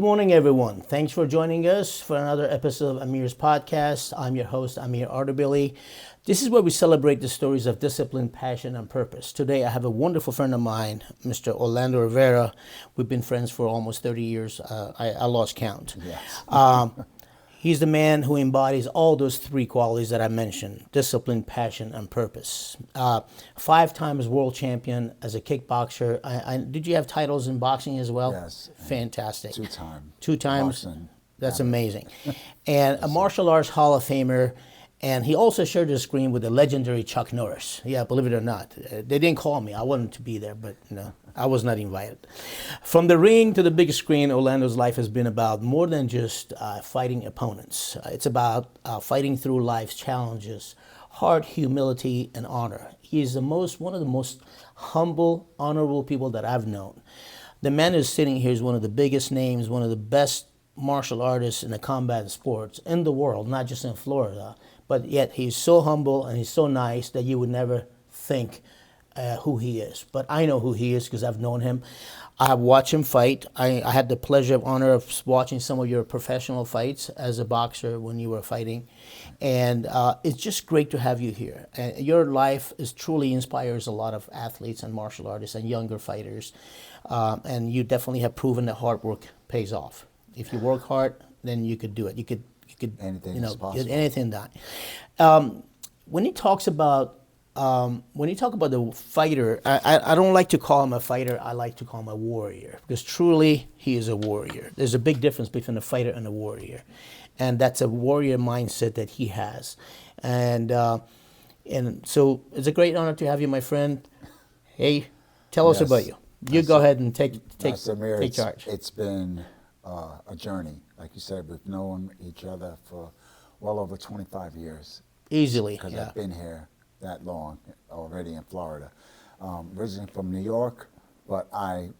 morning, everyone. Thanks for joining us for another episode of Amir's podcast. I'm your host, Amir Ardabili. This is where we celebrate the stories of discipline, passion, and purpose. Today, I have a wonderful friend of mine, Mr. Orlando Rivera. We've been friends for almost 30 years. I lost count. Yes. He's the man who embodies all those three qualities that I mentioned: discipline, passion, and purpose. 5 times world champion as a kickboxer. Did you have titles in boxing as well? Yes. Fantastic. 2 times. 2 times. Boxing. That's Yeah. amazing. And a martial arts Hall of Famer. And he also shared the screen with the legendary Chuck Norris. Yeah, believe it or not. They didn't call me. I wanted to be there, but no, I was not invited. From the ring to the big screen, Orlando's life has been about more than just fighting opponents. It's about fighting through life's challenges, heart, humility, and honor. He is one of the most humble, honorable people that I've known. The man who's sitting here is one of the biggest names, one of the best martial artists in the combat sports in the world, not just in Florida. But yet he's so humble and he's so nice that you would never think who he is. But I know who he is because I've known him. I've watched him fight. I had the pleasure of honor of watching some of your professional fights as a boxer when you were fighting. And it's just great to have you here. And your life truly inspires a lot of athletes and martial artists and younger fighters. And you definitely have proven that hard work pays off. If you work hard, then you could do it. You could Anything is possible. get anything done. When he talks about the fighter, I don't like to call him a fighter. I like to call him a warrior, because truly he is a warrior. There's a big difference between a fighter and a warrior, and that's a warrior mindset that he has. And so it's a great honor to have you, my friend. Hey, tell us Yes. about you. You go ahead and take Amir, charge. It's been a journey. Like you said, we've known each other for well over 25 years. Easily, Because yeah. I've been here that long already in Florida. Originally from New York, but I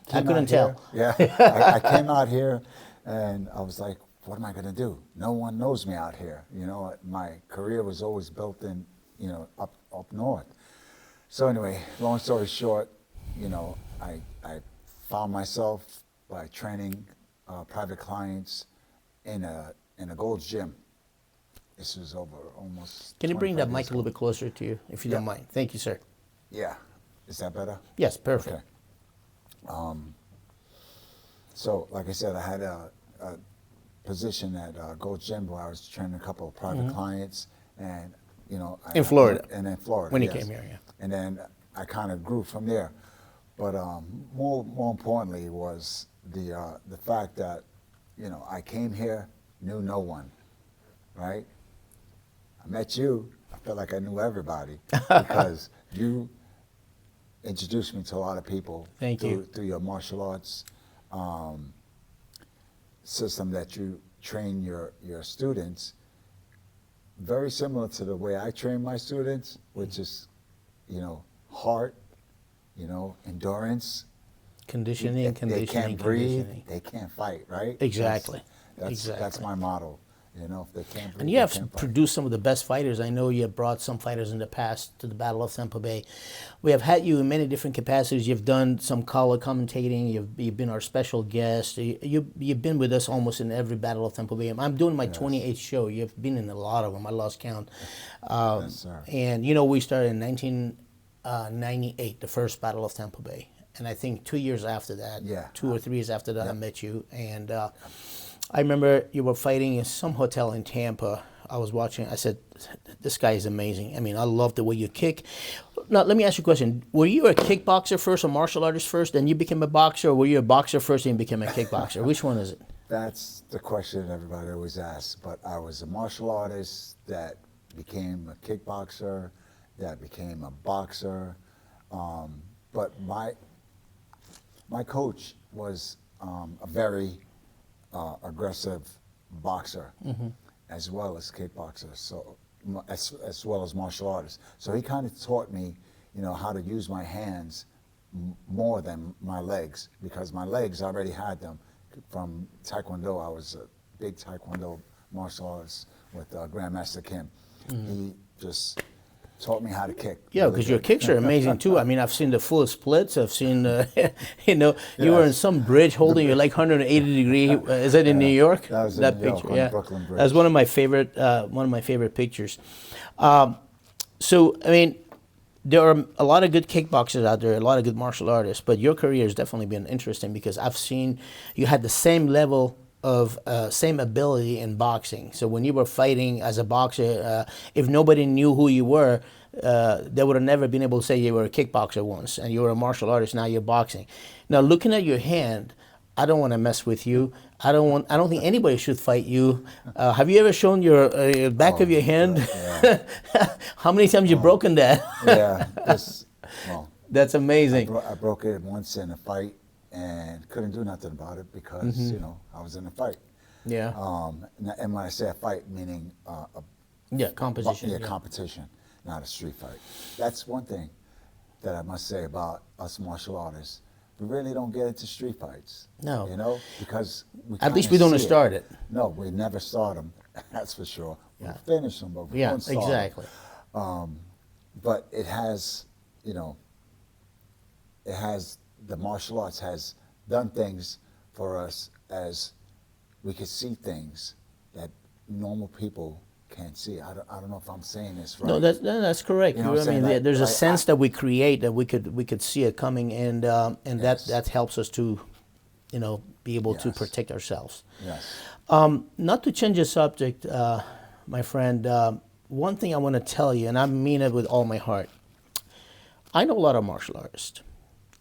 couldn't tell. Yeah, I came out here and I was like, what am I going to do? No one knows me out here. You know, my career was always built in, up north. So anyway, long story short, I found myself by training private clients in a Gold's Gym. This was over almost. Can you bring that 25 mic years a little ago. bit closer to you, if you don't mind? Thank you, sir. Yeah, is that better? Yes, perfect. Okay. So, like I said, I had a position at Gold's Gym where I was training a couple of private clients, and In Florida. And in Florida, When you yes. came here, yeah. And then I kind of grew from there. But more importantly was the fact that I came here, knew no one, right? I met you, I felt like I knew everybody because you introduced me to a lot of people. Thank you. Through your martial arts system that you train your students, very similar to the way I train my students, which is, heart, endurance. Conditioning, They can't breathe, conditioning. they can't fight, right? Exactly. That's Exactly. my motto. If they can't breathe, And you they have can't fight. produced some of the best fighters. I know you have brought some fighters in the past to the Battle of Tampa Bay. We have had you in many different capacities. You've done some color commentating. You've been our special guest. You've been with us almost in every Battle of Tampa Bay. I'm doing my 28th show. You've been in a lot of them. I lost count. Yes, sir. And we started in 1998, the first Battle of Tampa Bay. And I think 2 years after that, Yeah. 2 or 3 years after that, I met you. And I remember you were fighting in some hotel in Tampa. I was watching. I said, this guy is amazing. I mean, I love the way you kick. Now, let me ask you a question. Were you a kickboxer first, a martial artist first, then you became a boxer, or were you a boxer first and you became a kickboxer? Which one is it? That's the question everybody always asks. But I was a martial artist that became a kickboxer, that became a boxer. But my coach was a very aggressive boxer, as well as kickboxer, so as well as martial artist. So he kind of taught me, how to use my hands more than my legs, because my legs I already had them from Taekwondo. I was a big Taekwondo martial artist with Grandmaster Kim. He just taught me how to kick. Yeah, really because your good. kicks are amazing too. I mean, I've seen the full splits. I've seen, you were in some bridge holding your leg 180 degree. Is that in New York? That was in That New York picture, on yeah. Brooklyn Bridge. That's one of my favorite pictures. So, I mean, there are a lot of good kickboxers out there, a lot of good martial artists, but your career has definitely been interesting because I've seen you had the same level of same ability in boxing. So when you were fighting as a boxer, if nobody knew who you were, they would have never been able to say you were a kickboxer once, and you were a martial artist. Now you're boxing. Now looking at your hand, I don't want to mess with you. I don't think anybody should fight you. Have you ever shown your back of your hand? Yeah. How many times you broken that? Yeah. Well, That's amazing. I broke it once in a fight and couldn't do nothing about it because, I was in a fight. Yeah. And when I say a fight, meaning Yeah, competition. yeah, competition, not a street fight. That's one thing that I must say about us martial artists. We really don't get into street fights. No. Because At least we don't start it. No, we never start them. That's for sure. Yeah. We finish them, but we Yeah, don't start 'em. exactly. But it has, the martial arts has done things for us as we could see things that normal people can't see. I don't know if I'm saying this right. No, that's correct. You know what I'm saying? Like- There's a like sense that we create that we could see it coming, and Yes. that helps us to, be able to Yes. protect ourselves. Yes. Not to change the subject, my friend. One thing I want to tell you, and I mean it with all my heart. I know a lot of martial artists,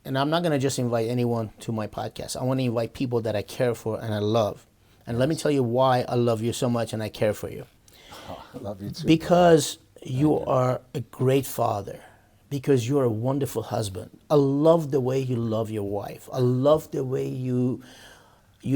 and I'm not going to just invite anyone to my podcast. I want to invite people that I care for and I love. And let me tell you why I love you so much and I care for you. Oh, I love you too. Because you are a great father. Because you're a wonderful husband. I love the way you love your wife. I love the way you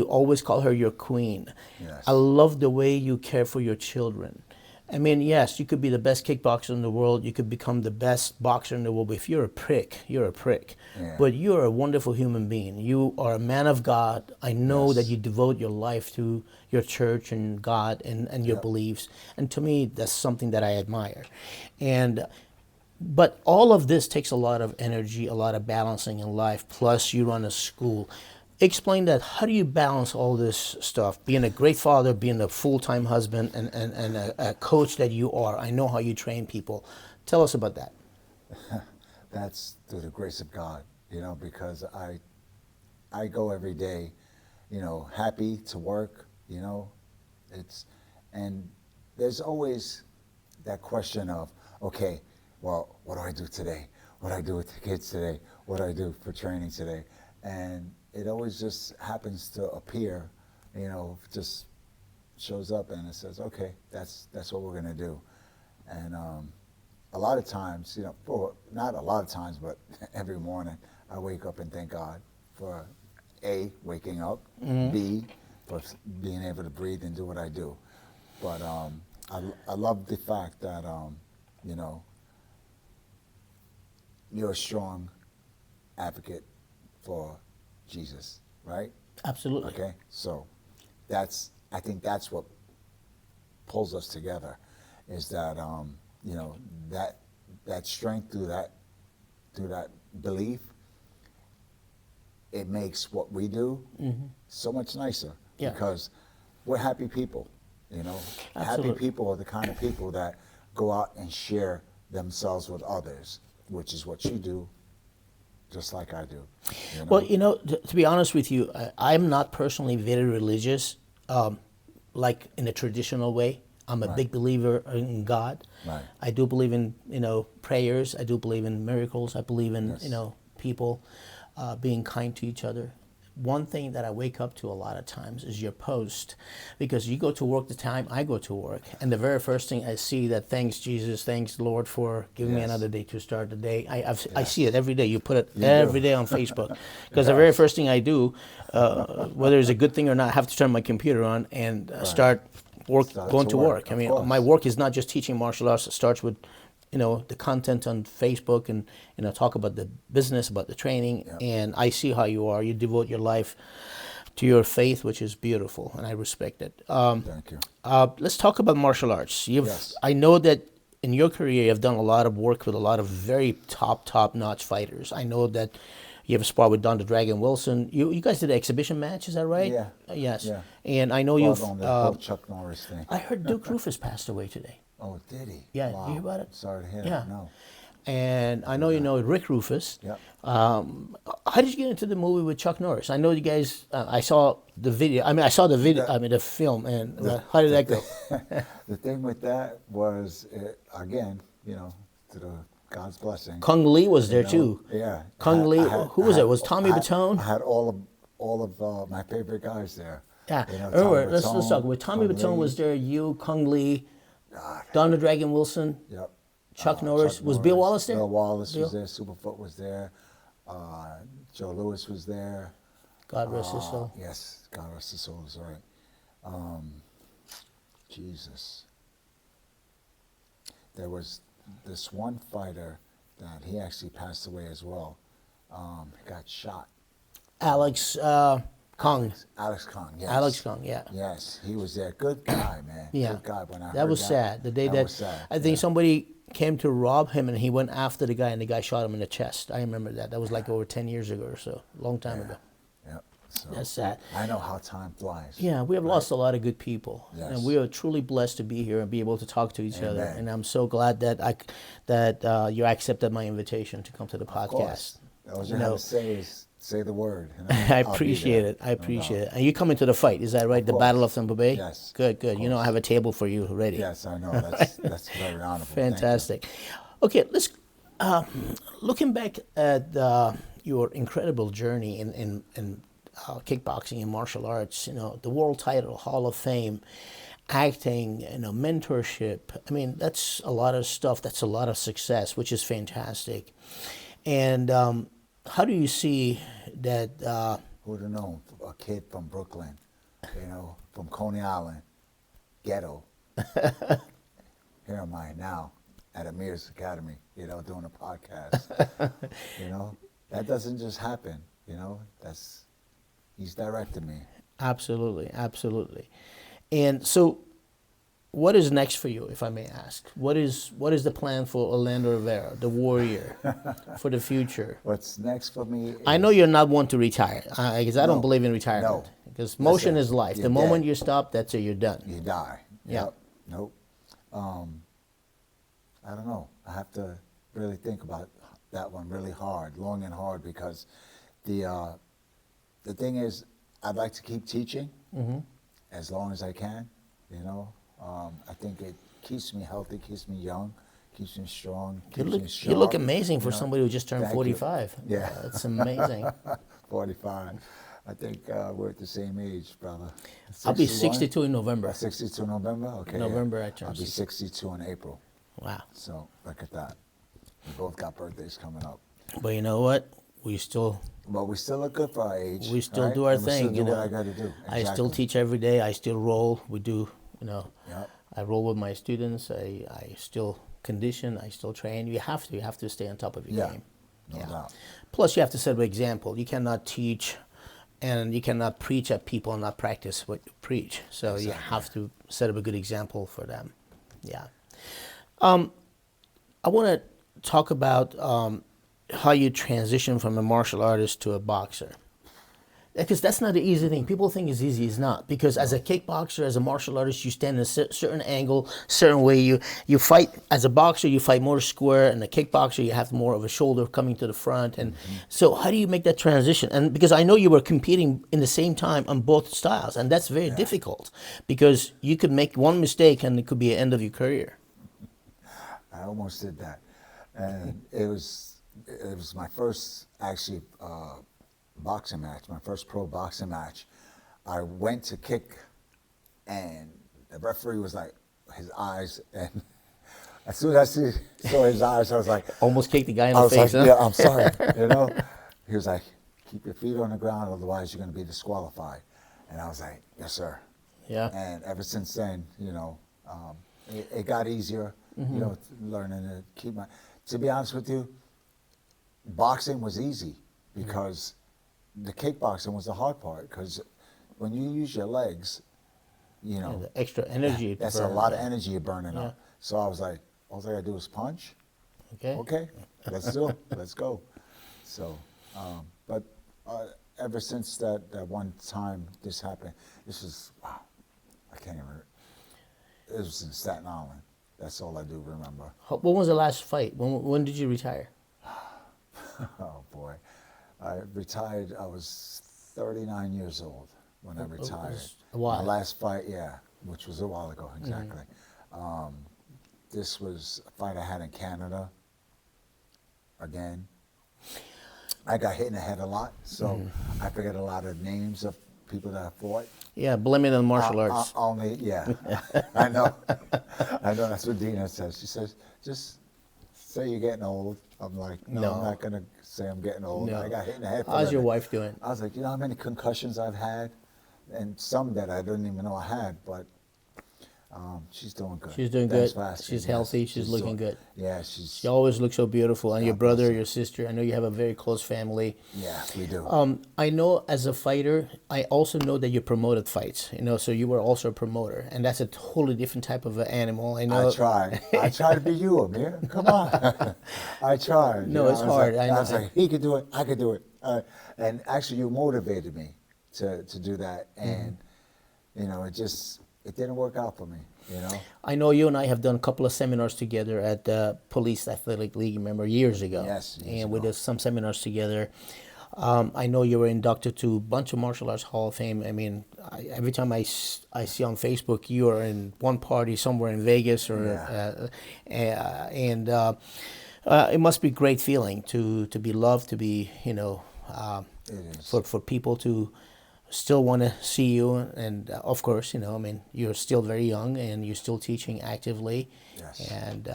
always call her your queen. Yes. I love the way you care for your children. I mean, yes, you could be the best kickboxer in the world. You could become the best boxer in the world. But if you're a prick, you're a prick. Yeah. But you're a wonderful human being. You are a man of God. I know Yes. that you devote your life to your church and God and your Yep. beliefs. And to me, that's something that I admire. But all of this takes a lot of energy, a lot of balancing in life. Plus, you run a school. Explain that. How do you balance all this stuff? Being a great father, being a full-time husband, and a coach that you are. I know how you train people. Tell us about that. That's through the grace of God, because I go every day, happy to work, and there's always that question of, okay, well, what do I do today? What do I do with the kids today? What do I do for training today? And it always just happens to appear, just shows up and it says, okay, that's what we're gonna do. And a lot of times, not a lot of times, but every morning I wake up and thank God for A, waking up, B, for being able to breathe and do what I do. But I love the fact that, you're a strong advocate for Jesus, right? Absolutely. Okay, so I think that's what pulls us together, is that that strength through that belief. It makes what we do so much nicer, Yeah. because we're happy people. Happy Absolutely. people are the kind of people that go out and share themselves with others, which is what you do, just like I do. Well, to be honest with you, I'm not personally very religious, like in a traditional way. I'm a Right. big believer in God. Right. I do believe in, prayers. I do believe in miracles. I believe in, Yes. people being kind to each other. One thing that I wake up to a lot of times is your post, because you go to work the time I go to work, and the very first thing I see that thanks Jesus, thanks Lord for giving me Yes. another day to start the day. I see it every day. You put it You every do. day on Facebook, because the very first thing I do, whether it's a good thing or not, I have to turn my computer on and start going to work. I of mean, course. my work is not just teaching martial arts. It starts with the content on Facebook and, talk about the business, about the training. Yep. And I see how you are. You devote your life to your faith, which is beautiful, and I respect it. Thank you. Let's talk about martial arts. Yes. I know that in your career, you've done a lot of work with a lot of very top-notch fighters. I know that you have a spar with Don the Dragon Wilson. You guys did an exhibition match, is that right? Yeah. Yes. Yeah. And I know Fought you've. on the whole Chuck Norris thing. I heard Duke Rufus passed away today. Oh, did he? Yeah, Wow. you hear about it? Sorry to hear Yeah. that. No. And I know you know Rick Rufus. Yep. How did you get into the movie with Chuck Norris? I know you guys. I saw the video. I mean, I saw the video. I mean, the film. And how did that go? The thing with that was, again, to the God's blessing. Kung Lee was there too. Yeah. Kung Lee. Who was it? Was Tommy Batone? I had all of my favorite guys there. Yeah. Tommy Let's Batone, talk. With Tommy Kung Batone Lee. was there. You, Kung Lee, God. Don the Dragon Wilson. Yep. Chuck Norris. Was Bill Wallace there? Bill Wallace Bill? was there. Superfoot was there. Joe Louis was there. God rest his soul. Yes, God rest his soul is right. Jesus. There was this one fighter that he actually passed away as well. He got shot. Alex Kong. Alex Kong, yes. Alex Kong, yeah. Yes, he was there. Good guy, man. Yeah. Good guy. When I That heard was sad. The day that that was sad. I think somebody came to rob him and he went after the guy and the guy shot him in the chest. I remember that. That was like over 10 years ago or so. A long time ago. Yep. So That's sad. I know how time flies. Yeah, we have lost a lot of good people, Yes. and we are truly blessed to be here and be able to talk to each other. Amen. And I'm so glad that you accepted my invitation to come to the Of podcast. course. All you You know, have to say is say the word. I appreciate it. I appreciate it. And you coming to the fight, is that right? The course. Battle of Tampa Bay? Yes, Good, good. of You know, I course. have a table for you ready. Yes, I know. That's very honorable. Thank you. Fantastic. Okay, let's looking back at your incredible journey in kickboxing and martial arts. You know, the world title, Hall of Fame, acting, mentorship. I mean, that's a lot of stuff. That's a lot of success, which is fantastic. And how do you see that? Who would have known? A kid from Brooklyn, from Coney Island, ghetto. Here am I now at Amir's Academy, doing a podcast. That doesn't just happen. He's directed me. Absolutely, absolutely. And so, what is next for you, if I may ask? What is the plan for Orlando Rivera, the warrior, for the future? What's next for me? I know you're not one to retire, because I don't believe in retirement. No. Because motion Listen, is life. The you're moment dead. you stop, that's it, you're done. You die. Yeah. Yep. Nope. I don't know. I have to really think about that one really hard, long and hard, because the thing is, I'd like to keep teaching as long as I can. I think it keeps me healthy, keeps me young, keeps me strong, keeps me sharp. You look amazing for somebody who just turned Thank you. 45. Yeah. That's amazing. 45. I think we're at the same age, brother. I'll be 61? 62 in November. 62 November? Okay. November I turn I'll be 60. 62 in April. Wow. So look at that. We both got birthdays coming up. But you know what? We still But we still look good for our age. we still right? do our And we thing. Still do what I got to do. I still Exactly. teach every day. I still roll. We do, Yep. I roll with my students. I still condition. I still train. You have to. You have to stay on top of your Yeah. game. No doubt. Plus, you have to set an example. You cannot teach, and you cannot preach at people and not practice what you preach. So you have to set up a good example for them. Yeah. I want to talk about how you transition from a martial artist to a boxer. Because that's not an easy thing. People think it's easy. It's not. Because as a kickboxer, as a martial artist, you stand in a certain angle, certain way. You fight. As a boxer, you fight more square. And a kickboxer, you have more of a shoulder coming to the front. And so how do you make that transition? And because I know you were competing in the same time on both styles. And that's very difficult. Because you could make one mistake and it could be the end of your career. I almost did that. And it was my first, actually, boxing match, my first pro boxing match. I went to kick, and the referee was like, his eyes, and as soon as I saw his eyes, I was like, Almost kicked the guy in I the was face, like, huh? yeah, I'm sorry, He was like, keep your feet on the ground, otherwise you're going to be disqualified. And I was like, yes, sir. Yeah. And ever since then, it got easier, learning to keep my, to be honest with you, boxing was easy because the kickboxing was the hard part, because when you use your legs, The extra energy. that's a burn. lot of energy you're burning up. So I was like, all I gotta do is punch. Okay. Okay, let's do it. Let's go. So, but ever since that one time this happened, this was, wow, I can't even, it was in Staten Island. That's all I do remember. When was the last fight? When did you retire? Oh boy, I retired, I was 39 years old when I retired. A while. My last fight, yeah, which was a while ago, exactly. This was a fight I had in Canada. Again, I got hit in the head a lot, so I forget a lot of names of people that I fought. Yeah, blame it on martial arts. Only, yeah, I know. I know, that's what Dina says. She says, just say you're getting old. I'm like, no, I'm not going to say I'm getting old. No. I got hit in the head. How's your wife doing? I was like, you know how many concussions I've had? And some that I didn't even know I had, but she's doing good. She's doing Thanks good. for asking. She's Yes, healthy. She's looking doing- good. Yeah, she's, She always looks so beautiful. And your God bless brother, her. your sister, I know you have a very close family. yeah, we do. I know as a fighter, I also know that you promoted fights, so you were also a promoter, and that's a totally different type of animal. I know. I try to be you, Amir. Come on. I tried. No, it's I was hard. Like, I know. I was like, he could do it. I could do it. And actually, you motivated me to do that. And, it didn't work out for me, I know you and I have done a couple of seminars together at the Police Athletic League, remember, years ago. Yes, years And we ago. did some seminars together. I know you were inducted to a bunch of martial arts Hall of Fame. I mean, every time I see on Facebook you are in one party somewhere in Vegas, or it must be a great feeling to be loved, to be, It is. for people to still want to see you, and of course, you're still very young and you're still teaching actively. Yes. And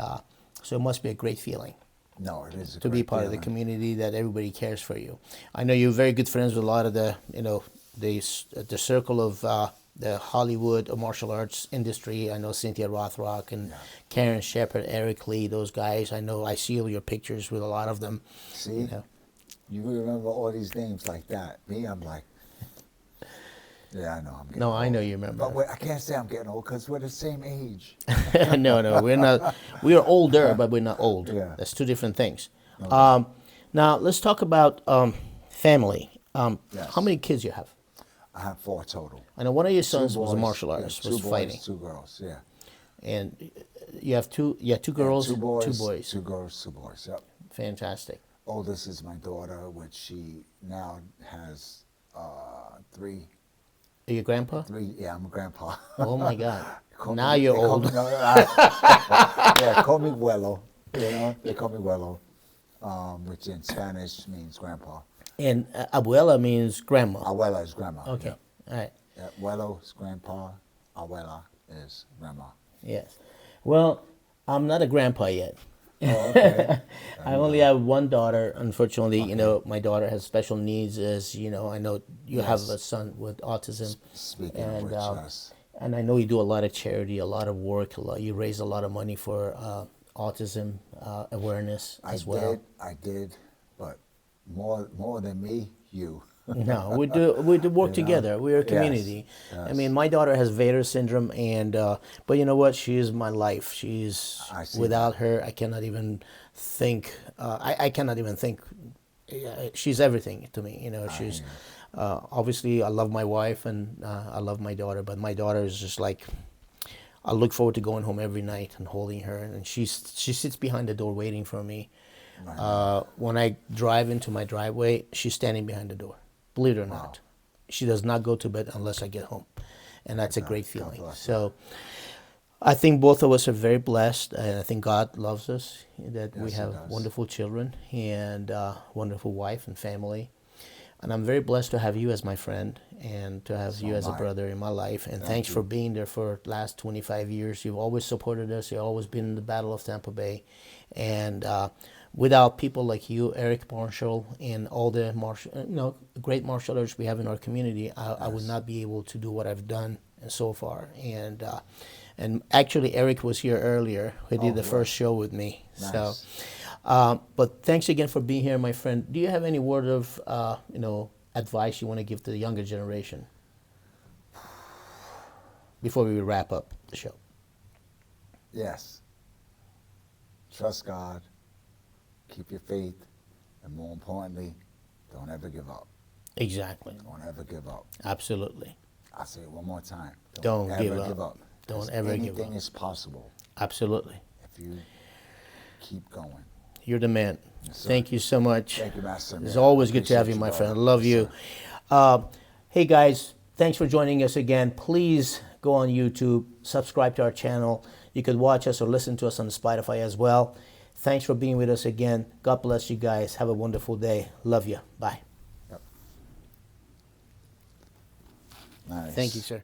so it must be a great feeling No, it is a to be great part of the feeling. community, that everybody cares for you. I know you're very good friends with a lot of the the circle of the Hollywood martial arts industry. I know Cynthia Rothrock and Karen Shepard, Eric Lee, those guys. I know I see all your pictures with a lot of them. See? You remember all these names like that. Me, I'm like, yeah, I know I'm getting No, old. I know you remember. But I can't say I'm getting old because we're the same age. No, we're not. We are older, but we're not old. Yeah. That's two different things. Now let's talk about family. Yes. How many kids you have? I have 4 total. I know one of your sons Two was a boys, martial yeah, artist, 2 was boys, fighting, 2 girls, yeah. and you have two girls, 2 boys, 2 boys. 2 girls, 2 boys, yep. Fantastic. Oldest is my daughter, which she now has 3. Are you a grandpa? 3, yeah, I'm a grandpa. Oh my God! Call Now me- you're they call old. me- yeah, call me Abuelo. They call me Abuelo, which in Spanish means grandpa. And abuela means grandma. Abuela is grandma. Okay. All right. Yeah. Abuelo is grandpa. Abuela is grandma. Yes. Well, I'm not a grandpa yet. Oh, okay. I only have one daughter. Unfortunately, my daughter has special needs. As you know, I know you have a son with autism. Speaking And, of which, yes. And I know you do a lot of charity, a lot of work. You raise a lot of money for autism awareness as well. I did, but more than me, you. No, we do work together. We're a community. Yes. I mean, my daughter has Vader syndrome, and but you know what? She is my life. She's I see without her, I cannot even think. I cannot even think. She's everything to me. She's obviously I love my wife and I love my daughter, but my daughter is just like. I look forward to going home every night and holding her, and she sits behind the door waiting for me. When I drive into my driveway, she's standing behind the door. Believe it or not, she does not go to bed unless I get home, and that's a great feeling. So, I think both of us are very blessed, and I think God loves us, that we Yes, He have does. wonderful children and wonderful wife and family. And I'm very blessed to have you as my friend and to have you as a am I. brother in my life. And thanks for being there for the last 25 years. You've always supported us. You've always been in the Battle of Tampa Bay. And without people like you, Eric Marshall, and all the great martial artists we have in our community, I would not be able to do what I've done so far. And actually, Eric was here earlier. He did the first show with me. Nice. So. But thanks again for being here, my friend. Do you have any word of, advice you want to give to the younger generation before we wrap up the show? Yes. trust God, keep your faith, and more importantly, don't ever give up. Exactly. Don't ever give up. Absolutely. I'll say it one more time. Don't ever give up. Don't 'Cause ever give anything up. is possible Absolutely. if you keep going. You're the man. Yes, sir. Thank you so much. Thank you, Master. It's Man. always I good to have you, appreciate my friend. I brother. love Yes, you. sir. Hey, guys, thanks for joining us again. Please go on YouTube, subscribe to our channel. You could watch us or listen to us on Spotify as well. Thanks for being with us again. God bless you guys. Have a wonderful day. Love you. Bye. Nice. Thank you, sir.